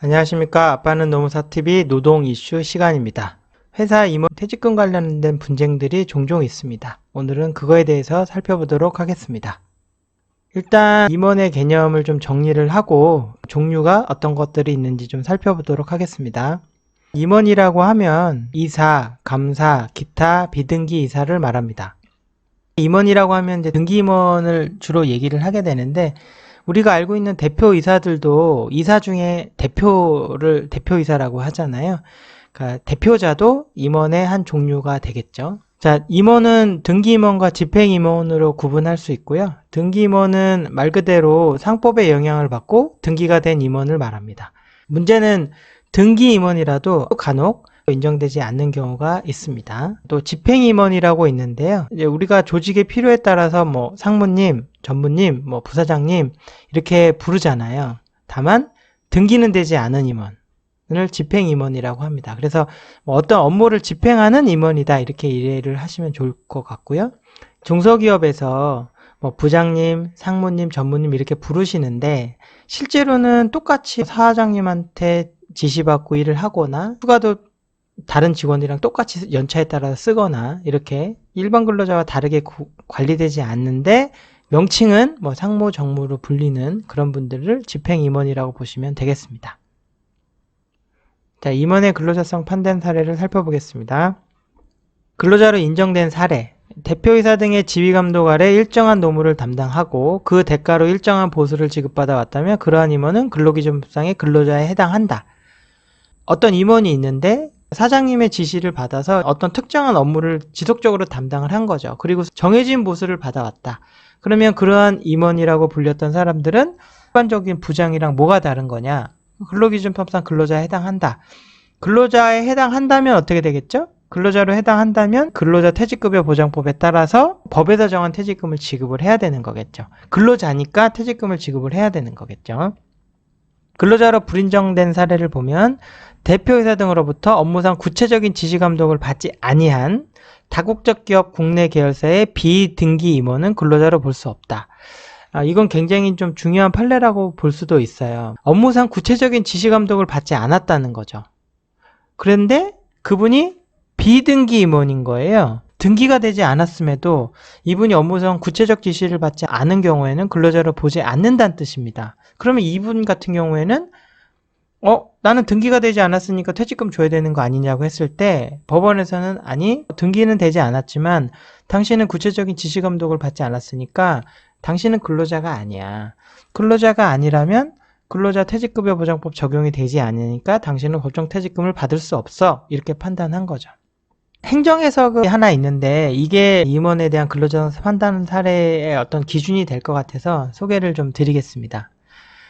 안녕하십니까. 아빠는 노무사TV 노동 이슈 시간입니다. 회사 임원 퇴직금 관련된 분쟁들이 종종 있습니다. 오늘은 그거에 대해서 살펴보도록 하겠습니다. 일단 임원의 개념을 좀 정리를 하고 종류가 어떤 것들이 있는지 좀 살펴보도록 하겠습니다. 임원이라고 하면 이사, 감사, 기타, 비등기 이사를 말합니다. 임원이라고 하면 이제 등기 임원을 주로 얘기를 하게 되는데, 우리가 알고 있는 대표이사들도 이사 중에 대표이사라고 하잖아요. 그러니까 대표자도 임원의 한 종류가 되겠죠. 자, 임원은 등기임원과 집행임원으로 구분할 수 있고요. 등기임원은 말 그대로 상법의 영향을 받고 등기가 된 임원을 말합니다. 문제는 등기임원이라도 간혹 인정되지 않는 경우가 있습니다. 또 집행임원이라고 있는데요. 이제 우리가 조직의 필요에 따라서 뭐 상무님, 전무님, 뭐 부사장님 이렇게 부르잖아요. 다만 등기는 되지 않은 임원을 집행임원이라고 합니다. 그래서 뭐 어떤 업무를 집행하는 임원이다 이렇게 이해를 하시면 좋을 것 같고요. 중소기업에서 뭐 부장님, 상무님, 전무님 이렇게 부르시는데 실제로는 똑같이 사장님한테 지시받고 일을 하거나 휴가도 다른 직원이랑 똑같이 연차에 따라 쓰거나 이렇게 일반 근로자와 다르게 관리되지 않는데 명칭은 뭐 상무, 정무로 불리는 그런 분들을 집행임원이라고 보시면 되겠습니다. 자, 임원의 근로자성 판단 사례를 살펴보겠습니다. 근로자로 인정된 사례. 대표이사 등의 지휘감독 아래 일정한 노무를 담당하고 그 대가로 일정한 보수를 지급받아 왔다면 그러한 임원은 근로기준법상의 근로자에 해당한다. 어떤 임원이 있는데 사장님의 지시를 받아서 어떤 특정한 업무를 지속적으로 담당을 한 거죠. 그리고 정해진 보수를 받아왔다. 그러면 그러한 임원이라고 불렸던 사람들은 일반적인 부장이랑 뭐가 다른 거냐? 근로기준법상 근로자에 해당한다. 근로자에 해당한다면 어떻게 되겠죠? 근로자로 해당한다면 근로자 퇴직급여 보장법에 따라서 법에서 정한 퇴직금을 지급을 해야 되는 거겠죠. 근로자니까 퇴직금을 지급을 해야 되는 거겠죠. 근로자로 불인정된 사례를 보면 대표이사 등으로부터 업무상 구체적인 지시감독을 받지 아니한 다국적 기업 국내 계열사의 비등기 임원은 근로자로 볼 수 없다. 이건 굉장히 좀 중요한 판례라고 볼 수도 있어요. 업무상 구체적인 지시감독을 받지 않았다는 거죠. 그런데 그분이 비등기 임원인 거예요. 등기가 되지 않았음에도 이분이 업무상 구체적 지시를 받지 않은 경우에는 근로자로 보지 않는다는 뜻입니다. 그러면 이분 같은 경우에는 나는 등기가 되지 않았으니까 퇴직금 줘야 되는 거 아니냐고 했을 때 법원에서는 아니, 등기는 되지 않았지만 당신은 구체적인 지시감독을 받지 않았으니까 당신은 근로자가 아니야. 근로자가 아니라면 근로자 퇴직급여 보장법 적용이 되지 않으니까 당신은 법정 퇴직금을 받을 수 없어. 이렇게 판단한 거죠. 행정해석이 하나 있는데 이게 임원에 대한 근로자 판단 사례의 어떤 기준이 될 것 같아서 소개를 좀 드리겠습니다.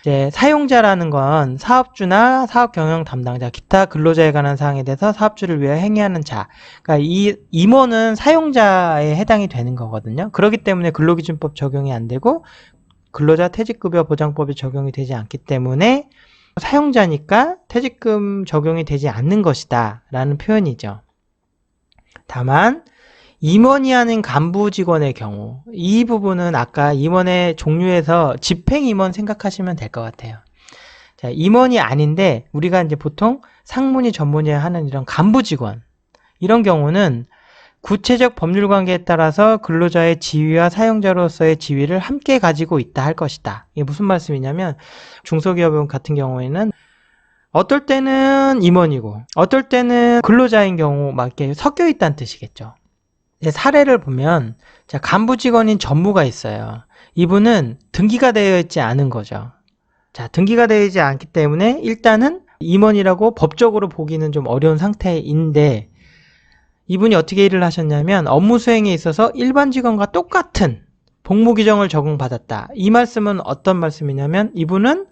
이제 사용자라는 건 사업주나 사업 경영 담당자, 기타 근로자에 관한 사항에 대해서 사업주를 위해 행위하는 자. 그러니까 이 임원은 사용자에 해당이 되는 거거든요. 그렇기 때문에 근로기준법 적용이 안 되고 근로자 퇴직급여 보장법이 적용이 되지 않기 때문에 사용자니까 퇴직금 적용이 되지 않는 것이다 라는 표현이죠. 다만 임원이 아닌 간부 직원의 경우 이 부분은 아까 임원의 종류에서 집행임원 생각하시면 될 것 같아요. 자, 임원이 아닌데 우리가 이제 보통 상무니 전무니 하는 이런 간부 직원 이런 경우는 구체적 법률 관계에 따라서 근로자의 지위와 사용자로서의 지위를 함께 가지고 있다 할 것이다. 이게 무슨 말씀이냐면 중소기업 같은 경우에는 어떨 때는 임원이고 어떨 때는 근로자인 경우 막 이렇게 섞여 있다는 뜻이겠죠. 사례를 보면 간부 직원인 전무가 있어요. 이분은 등기가 되어 있지 않은 거죠. 자, 등기가 되어 있지 않기 때문에 일단은 임원이라고 법적으로 보기는 좀 어려운 상태인데 이분이 어떻게 일을 하셨냐면 업무 수행에 있어서 일반 직원과 똑같은 복무 규정을 적용받았다. 이 말씀은 어떤 말씀이냐면 이분은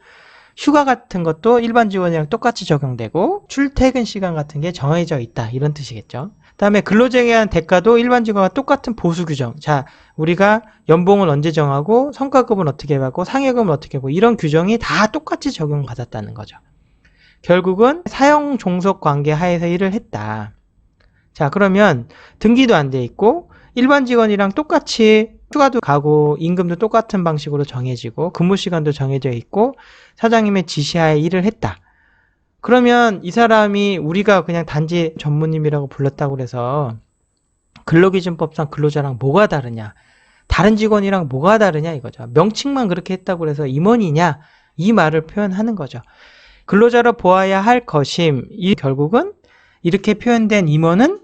휴가 같은 것도 일반 직원이랑 똑같이 적용되고 출퇴근 시간 같은 게 정해져 있다 이런 뜻이겠죠. 다음에 근로자에 대한 대가도 일반 직원과 똑같은 보수 규정. 자, 우리가 연봉은 언제 정하고 성과급은 어떻게 받고 상여금은 어떻게 받고 이런 규정이 다 똑같이 적용받았다는 거죠. 결국은 사용 종속 관계 하에서 일을 했다. 자, 그러면 등기도 안 돼 있고 일반 직원이랑 똑같이 휴가도 가고 임금도 똑같은 방식으로 정해지고 근무 시간도 정해져 있고 사장님의 지시하에 일을 했다. 그러면 이 사람이 우리가 그냥 단지 전무님이라고 불렀다고 그래서 근로기준법상 근로자랑 뭐가 다르냐? 다른 직원이랑 뭐가 다르냐 이거죠. 명칭만 그렇게 했다고 해서 임원이냐? 이 말을 표현하는 거죠. 근로자로 보아야 할 것임. 이 결국은 이렇게 표현된 임원은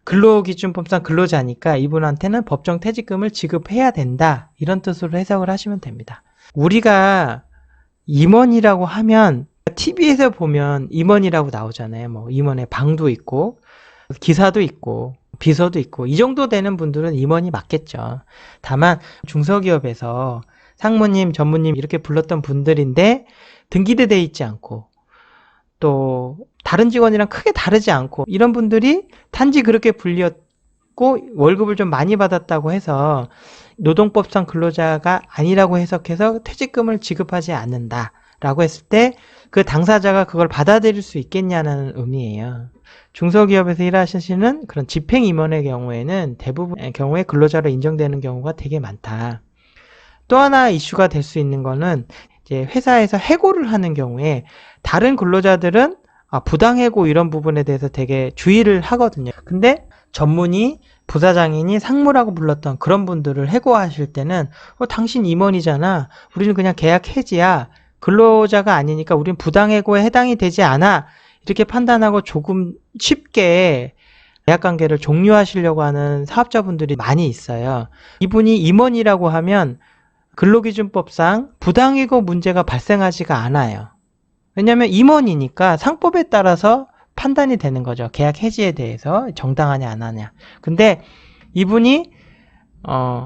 근로기준법상 근로자니까 이분한테는 법정 퇴직금을 지급해야 된다. 이런 뜻으로 해석을 하시면 됩니다. 우리가 임원이라고 하면 TV에서 보면 임원이라고 나오잖아요. 뭐 임원의 방도 있고 기사도 있고 비서도 있고 이 정도 되는 분들은 임원이 맞겠죠. 다만 중소기업에서 상무님, 전무님 이렇게 불렀던 분들인데 등기도 돼 있지 않고 또 다른 직원이랑 크게 다르지 않고 이런 분들이 단지 그렇게 불렸고 월급을 좀 많이 받았다고 해서 노동법상 근로자가 아니라고 해석해서 퇴직금을 지급하지 않는다라고 했을 때 그 당사자가 그걸 받아들일 수 있겠냐는 의미예요. 중소기업에서 일하시는 그런 집행임원의 경우에는 대부분의 경우에 근로자로 인정되는 경우가 되게 많다. 또 하나 이슈가 될 수 있는 거는 이제 회사에서 해고를 하는 경우에 다른 근로자들은 부당해고 이런 부분에 대해서 되게 주의를 하거든요. 근데 전문의, 부사장이니 상무라고 불렀던 그런 분들을 해고하실 때는 당신 임원이잖아. 우리는 그냥 계약 해지야. 근로자가 아니니까 우리는 부당해고에 해당이 되지 않아. 이렇게 판단하고 조금 쉽게 계약관계를 종료하시려고 하는 사업자분들이 많이 있어요. 이분이 임원이라고 하면 근로기준법상 부당해고 문제가 발생하지가 않아요. 왜냐하면 임원이니까 상법에 따라서 판단이 되는 거죠. 계약 해지에 대해서 정당하냐 안 하냐. 근데 이분이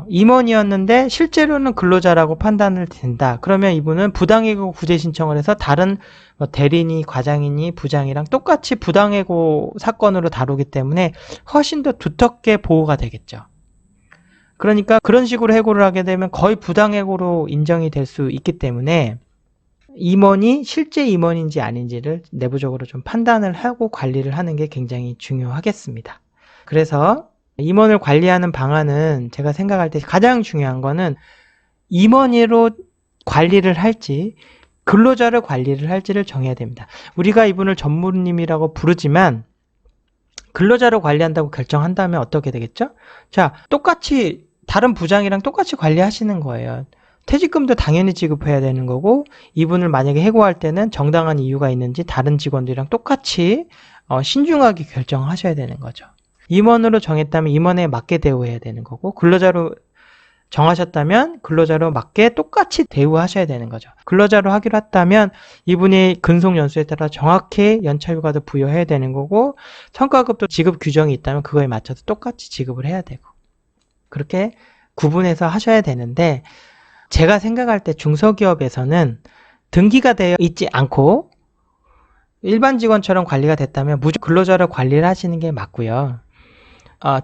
임원이었는데 실제로는 근로자라고 판단을 된다. 그러면 이분은 부당해고 구제 신청을 해서 다른 대리니, 과장이니, 부장이랑 똑같이 부당해고 사건으로 다루기 때문에 훨씬 더 두텁게 보호가 되겠죠. 그러니까 그런 식으로 해고를 하게 되면 거의 부당해고로 인정이 될 수 있기 때문에 임원이 실제 임원인지 아닌지를 내부적으로 좀 판단을 하고 관리를 하는 게 굉장히 중요하겠습니다. 그래서 임원을 관리하는 방안은 제가 생각할 때 가장 중요한 거는 임원으로 관리를 할지 근로자를 관리를 할지를 정해야 됩니다. 우리가 이분을 전무님이라고 부르지만 근로자로 관리한다고 결정한다면 어떻게 되겠죠? 자, 똑같이 다른 부장이랑 똑같이 관리하시는 거예요. 퇴직금도 당연히 지급해야 되는 거고 이분을 만약에 해고할 때는 정당한 이유가 있는지 다른 직원들이랑 똑같이 신중하게 결정하셔야 되는 거죠. 임원으로 정했다면 임원에 맞게 대우해야 되는 거고 근로자로 정하셨다면 근로자로 맞게 똑같이 대우하셔야 되는 거죠. 근로자로 하기로 했다면 이분이 근속 연수에 따라 정확히 연차휴가도 부여해야 되는 거고 성과급도 지급 규정이 있다면 그거에 맞춰서 똑같이 지급을 해야 되고 그렇게 구분해서 하셔야 되는데 제가 생각할 때 중소기업에서는 등기가 되어 있지 않고 일반 직원처럼 관리가 됐다면 무조건 근로자로 관리를 하시는 게 맞고요.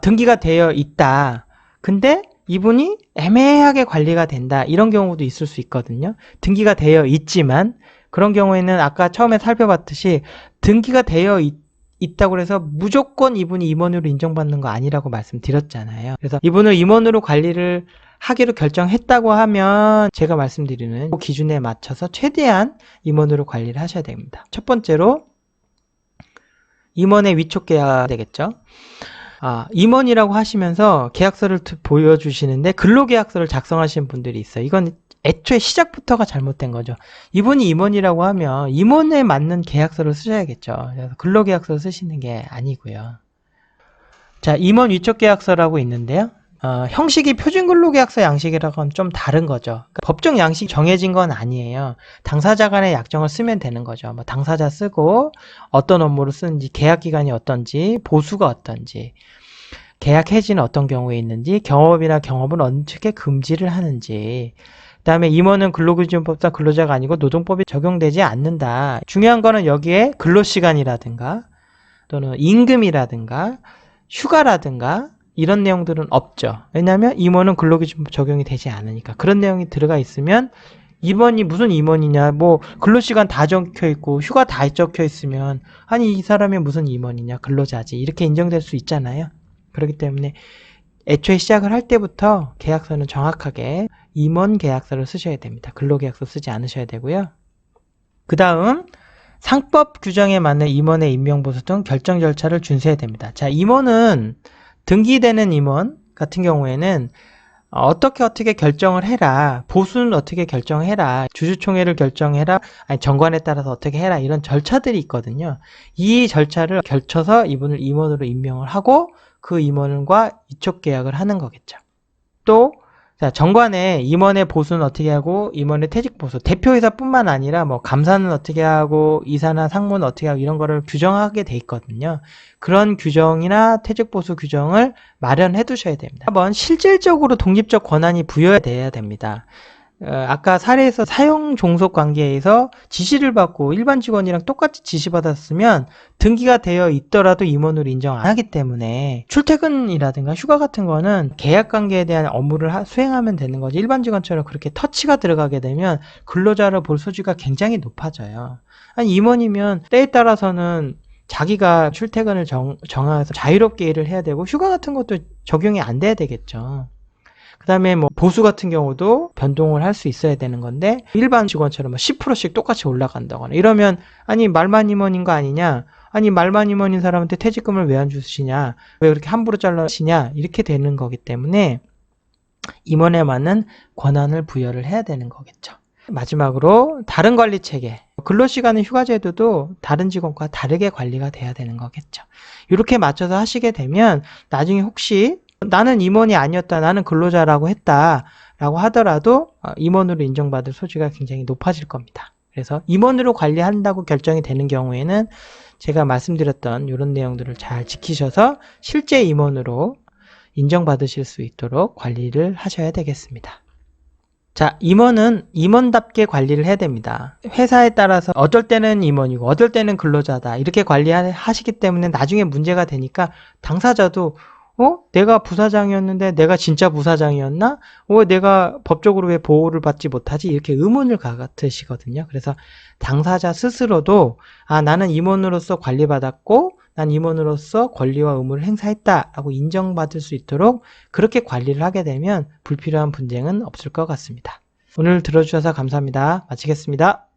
등기가 되어 있다. 근데 이분이 애매하게 관리가 된다. 이런 경우도 있을 수 있거든요. 등기가 되어 있지만 그런 경우에는 아까 처음에 살펴봤듯이 등기가 되어 있다고 해서 무조건 이분이 임원으로 인정받는 거 아니라고 말씀드렸잖아요. 그래서 이분을 임원으로 관리를 하기로 결정했다고 하면 제가 말씀드리는 기준에 맞춰서 최대한 임원으로 관리를 하셔야 됩니다. 첫 번째로 임원의 위촉 계약 되겠죠. 임원이라고 하시면서 계약서를 보여주시는데 근로계약서를 작성하시는 분들이 있어요. 이건 애초에 시작부터가 잘못된 거죠. 이분이 임원이라고 하면 임원에 맞는 계약서를 쓰셔야겠죠. 그래서 근로계약서를 쓰시는 게 아니고요. 자, 임원 위촉 계약서라고 있는데요. 형식이 표준근로계약서 양식이라고는 좀 다른 거죠. 그러니까 법정 양식이 정해진 건 아니에요. 당사자 간의 약정을 쓰면 되는 거죠. 뭐 당사자 쓰고 어떤 업무를 쓰는지, 계약기간이 어떤지, 보수가 어떤지, 계약 해지는 어떤 경우에 있는지, 경업이나 경업은 어떻게 금지를 하는지, 그 다음에 임원은 근로기준법상 근로자가 아니고 노동법이 적용되지 않는다. 중요한 거는 여기에 근로시간이라든가 또는 임금이라든가 휴가라든가 이런 내용들은 없죠. 왜냐하면 임원은 근로기준법 적용이 되지 않으니까. 그런 내용이 들어가 있으면 임원이 무슨 임원이냐, 뭐 근로시간 다 적혀 있고 휴가 다 적혀 있으면 아니 이 사람이 무슨 임원이냐, 근로자지 이렇게 인정될 수 있잖아요. 그렇기 때문에 애초에 시작을 할 때부터 계약서는 정확하게 임원 계약서를 쓰셔야 됩니다. 근로계약서 쓰지 않으셔야 되고요. 그 다음 상법 규정에 맞는 임원의 임명보수 등 결정 절차를 준수해야 됩니다. 자, 임원은 등기되는 임원 같은 경우에는 어떻게 결정을 해라. 보수는 어떻게 결정해라. 주주총회를 결정해라. 아니 정관에 따라서 어떻게 해라. 이런 절차들이 있거든요. 이 절차를 결쳐서 이분을 임원으로 임명을 하고 그 임원과 이촉 계약을 하는 거겠죠. 또 자, 정관에 임원의 보수는 어떻게 하고 임원의 퇴직 보수, 대표이사뿐만 아니라 뭐 감사는 어떻게 하고 이사나 상무는 어떻게 하고 이런 거를 규정하게 돼 있거든요. 그런 규정이나 퇴직 보수 규정을 마련해 두셔야 됩니다. 한번 실질적으로 독립적 권한이 부여돼야 됩니다. 아까 사례에서 사용 종속 관계에서 지시를 받고 일반 직원이랑 똑같이 지시받았으면 등기가 되어 있더라도 임원으로 인정 안 하기 때문에 출퇴근이라든가 휴가 같은 거는 계약 관계에 대한 업무를 수행하면 되는 거지 일반 직원처럼 그렇게 터치가 들어가게 되면 근로자를 볼 소지가 굉장히 높아져요. 아니 임원이면 때에 따라서는 자기가 출퇴근을 정해서 자유롭게 일을 해야 되고 휴가 같은 것도 적용이 안 돼야 되겠죠. 그 다음에 뭐 보수 같은 경우도 변동을 할 수 있어야 되는 건데 일반 직원처럼 10%씩 똑같이 올라간다거나 이러면 아니 말만 임원인 거 아니냐, 아니 말만 임원인 사람한테 퇴직금을 왜 안 주시냐, 왜 그렇게 함부로 잘라시냐 이렇게 되는 거기 때문에 임원에 맞는 권한을 부여를 해야 되는 거겠죠. 마지막으로 다른 관리 체계, 근로시간의 휴가제도도 다른 직원과 다르게 관리가 돼야 되는 거겠죠. 이렇게 맞춰서 하시게 되면 나중에 혹시 나는 임원이 아니었다, 나는 근로자라고 했다 라고 하더라도 임원으로 인정받을 소지가 굉장히 높아질 겁니다. 그래서 임원으로 관리한다고 결정이 되는 경우에는 제가 말씀드렸던 이런 내용들을 잘 지키셔서 실제 임원으로 인정받으실 수 있도록 관리를 하셔야 되겠습니다. 자, 임원은 임원답게 관리를 해야 됩니다. 회사에 따라서 어떨 때는 임원이고 어떨 때는 근로자다 이렇게 관리하시기 때문에 나중에 문제가 되니까 당사자도 내가 부사장이었는데 내가 진짜 부사장이었나? 내가 법적으로 왜 보호를 받지 못하지? 이렇게 의문을 갖으시거든요. 그래서 당사자 스스로도 나는 임원으로서 관리받았고 난 임원으로서 권리와 의무를 행사했다라고 인정받을 수 있도록 그렇게 관리를 하게 되면 불필요한 분쟁은 없을 것 같습니다. 오늘 들어주셔서 감사합니다. 마치겠습니다.